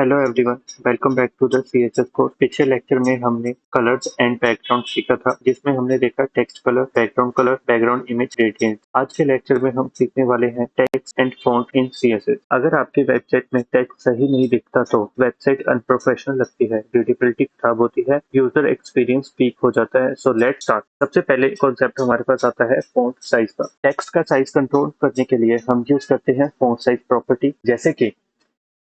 Hello everyone, welcome back to the CSS course. पिछले lecture में हमने कलर्स एंड बैकग्राउंड सीखा था, जिसमें हमने देखा text colour, background image, gradient. आज के लेक्चर में हम सीखने वाले हैं text and font in CSS. अगर आपकी वेबसाइट में टेक्स्ट सही नहीं दिखता तो वेबसाइट अनप्रोफेशनल लगती है, रीडेबिलिटी खराब होती है, यूजर एक्सपीरियंस वीक हो जाता है। So let's start. सबसे पहले कॉन्सेप्ट हमारे पास आता है फॉन्ट साइज का। टेक्स्ट का साइज कंट्रोल करने के लिए हम यूज करते हैं फॉन्ट साइज प्रॉपर्टी। जैसे कि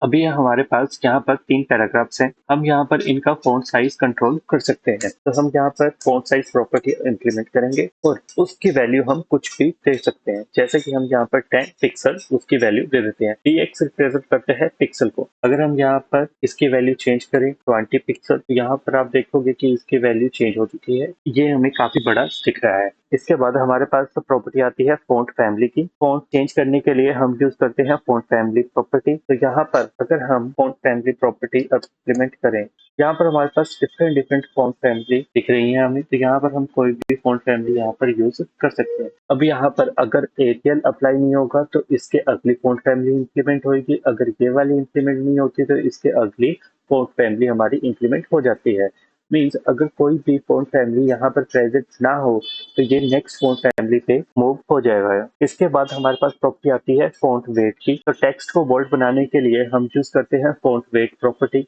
अभी हमारे पास यहाँ पर 3 पैराग्राफ्स हैं, हम यहाँ पर इनका फॉन्ट साइज कंट्रोल कर सकते हैं। तो हम यहाँ पर फॉन्ट साइज प्रॉपर्टी इंप्लीमेंट करेंगे और उसकी वैल्यू हम कुछ भी दे सकते हैं। जैसे कि हम यहाँ पर 10 पिक्सल उसकी वैल्यू दे देते हैं। px रिप्रेजेंट करते हैं पिक्सल को। अगर हम यहाँ पर इसकी वैल्यू चेंज करें 20 पिक्सल, तो यहाँ पर आप देखोगे कि इसकी वैल्यू चेंज हो चुकी है। ये हमें काफी बड़ा दिख रहा है। इसके बाद हमारे पास प्रॉपर्टी आती है फॉन्ट फैमिली की। फॉन्ट चेंज करने के लिए हम यूज करते हैं फॉन्ट फैमिली प्रॉपर्टी। तो यहाँ पर अगर हम फॉन्ट फैमिली प्रॉपर्टी इम्प्लीमेंट करें, यहाँ पर हमारे पास डिफरेंट फॉन्ट फैमिली दिख रही है हमें। तो यहाँ पर हम कोई भी फॉन्ट फैमिली यहाँ पर यूज कर सकते हैं। अब यहाँ पर अगर एरियल अप्लाई नहीं होगा तो इसके अगली फॉन्ट फैमिली इंप्लीमेंट होगी। अगर ये वाली इंप्लीमेंट नहीं होती तो इसके अगली फॉन्ट फैमिली हमारी इंप्लीमेंट हो जाती है। मीन्स अगर कोई भी फॉन्ट फैमिली यहाँ पर प्रेजेंट ना हो तो ये नेक्स्ट फॉन्ट फैमिली पे मूव हो जाएगा। इसके बाद हमारे पास प्रॉपर्टी आती है फॉन्ट वेट की। तो टेक्स्ट को बोल्ड बनाने के लिए हम यूज करते हैं फॉन्ट वेट प्रॉपर्टी।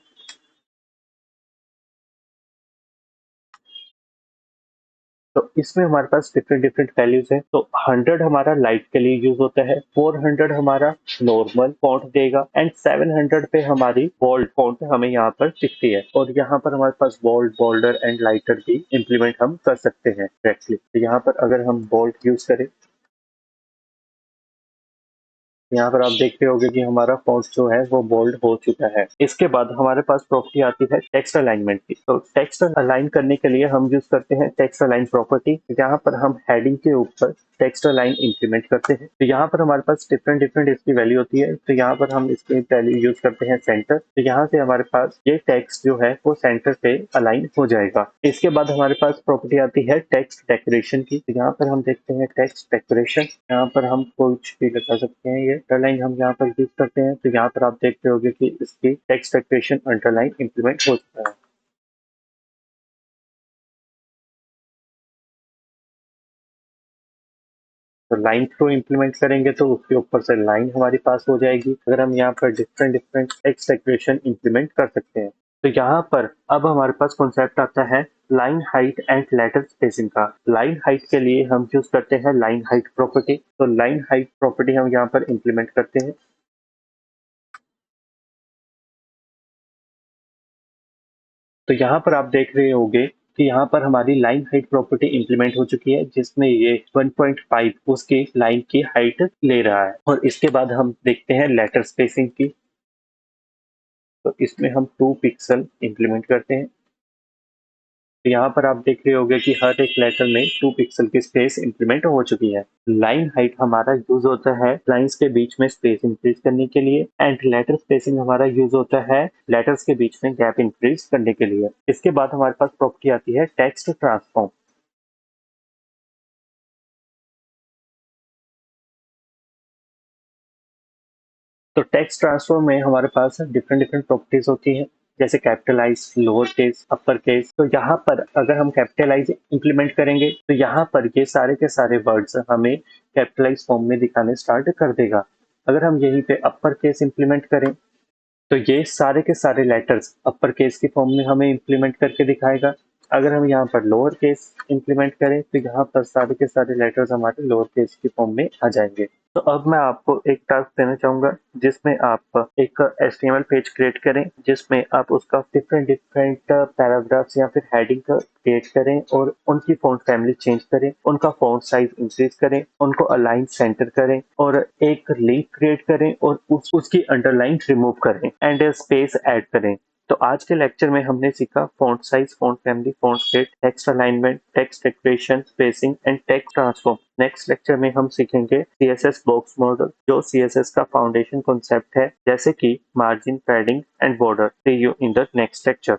तो इसमें हमारे पास डिफरेंट वैल्यूज हैं। तो 100 हमारा लाइट के लिए यूज होता है, 400 हमारा नॉर्मल फॉन्ट देगा एंड 700 पे हमारी बोल्ड फॉन्ट हमें यहाँ पर दिखती है। और यहाँ पर हमारे पास बोल्ड, बोल्डर एंड लाइटर भी इंप्लीमेंट हम कर सकते हैं डायरेक्टली। तो यहाँ पर अगर हम बोल्ड यूज करें, यहाँ पर आप देख रहे होंगे कि हमारा फॉन्ट जो है वो बोल्ड हो चुका है। इसके बाद हमारे पास प्रॉपर्टी आती है टेक्स्ट अलाइनमेंट की। तो टेक्स्ट अलाइन करने के लिए हम यूज करते हैं टेक्स्ट अलाइन प्रॉपर्टी। यहाँ पर हम हेडिंग के ऊपर टेक्स्ट अलाइन इंप्लीमेंट करते हैं। तो यहाँ पर हमारे पास डिफरेंट इसकी वैल्यू होती है। तो यहाँ पर हम इसकी वैल्यू यूज करते हैं सेंटर। तो यहाँ से हमारे पास ये टेक्स्ट जो है वो सेंटर पे अलाइन हो जाएगा। इसके बाद हमारे पास प्रॉपर्टी आती है टेक्स्ट डेकोरेशन की। तो यहाँ पर हम देखते हैं टेक्स्ट डेकोरेशन। यहाँ पर हम कुछ भी लगा सकते हैं। ये अंडरलाइन हम यहाँ पर यूज करते हैं। तो यहाँ पर आप देखते होंगे कि इसकी टेक्स्ट डेकोरेशन अंडरलाइन इंप्लीमेंट हो चुका है। तो लाइन थ्रू इंप्लीमेंट करेंगे तो उसके ऊपर से लाइन हमारे पास हो जाएगी। अगर हम यहाँ पर डिफरेंट टेक्स्ट डेकोरेशन इंप्लीमेंट कर सकते हैं। तो यहाँ पर अब हमारे पास कॉन्सेप्ट आता है line height and later spacing का। लाइन हाइट के लिए हम यूज करते हैं लाइन हाइट प्रॉपर्टी। तो लाइन हाइट प्रॉपर्टी हम यहाँ पर इंप्लीमेंट करते हैं। तो यहाँ पर आप देख रहे होंगे कि यहाँ पर हमारी लाइन हाइट प्रॉपर्टी इंप्लीमेंट हो चुकी है, जिसमें ये 1.5 उसकी लाइन की हाइट ले रहा है। और इसके बाद हम देखते हैं लेटर स्पेसिंग की। तो इसमें हम 2 पिक्सल इंप्लीमेंट करते हैं। तो यहाँ पर आप देख रहे होंगे कि हर एक लेटर में 2 पिक्सल की स्पेस इंप्लीमेंट हो चुकी है। लाइन हाइट हमारा यूज होता है लाइंस के बीच में स्पेस इंक्रीज करने के लिए एंड लेटर स्पेसिंग हमारा यूज होता है लेटर्स के बीच में गैप इंक्रीज करने के लिए। इसके बाद हमारे पास प्रॉपर्टी आती है टेक्स्ट ट्रांसफॉर्म। तो टेक्स्ट ट्रांसफॉर्म में हमारे पास डिफरेंट प्रॉपर्टीज होती हैं, जैसे capitalize, lower case, upper case. तो यहाँ पर अगर हम कैपिटलाइज इंप्लीमेंट करेंगे तो यहाँ पर ये सारे के सारे वर्ड्स हमें कैपिटलाइज फॉर्म में दिखाने स्टार्ट कर देगा। अगर हम यहीं पे अपर केस इंप्लीमेंट करें तो ये सारे के सारे लेटर्स अपर केस की फॉर्म में हमें इंप्लीमेंट करके दिखाएगा। अगर हम यहाँ पर लोअर केस इंप्लीमेंट करें तो यहाँ पर सारे के सारे लेटर्स हमारे लोअर केस की फॉर्म में आ जाएंगे। तो अब मैं आपको एक टास्क देना चाहूंगा, जिसमें आप एक HTML पेज क्रिएट करें, जिसमें आप उसका डिफरेंट पैराग्राफ्स या फिर हेडिंग क्रिएट करें और उनकी फॉन्ट फैमिली चेंज करें, उनका फॉन्ट साइज इंक्रीज करें, उनको अलाइन सेंटर करें और एक लिंक क्रिएट करें और उसकी अंडरलाइन रिमूव करें एंड स्पेस ऐड करें। तो आज के लेक्चर में हमने सीखा font size, font family, font weight, text alignment, text decoration, spacing and text transform. Next lecture में हम सीखेंगे CSS बॉक्स मॉडल, जो CSS का फाउंडेशन कॉन्सेप्ट है, जैसे कि margin, padding and border. See you in the next lecture.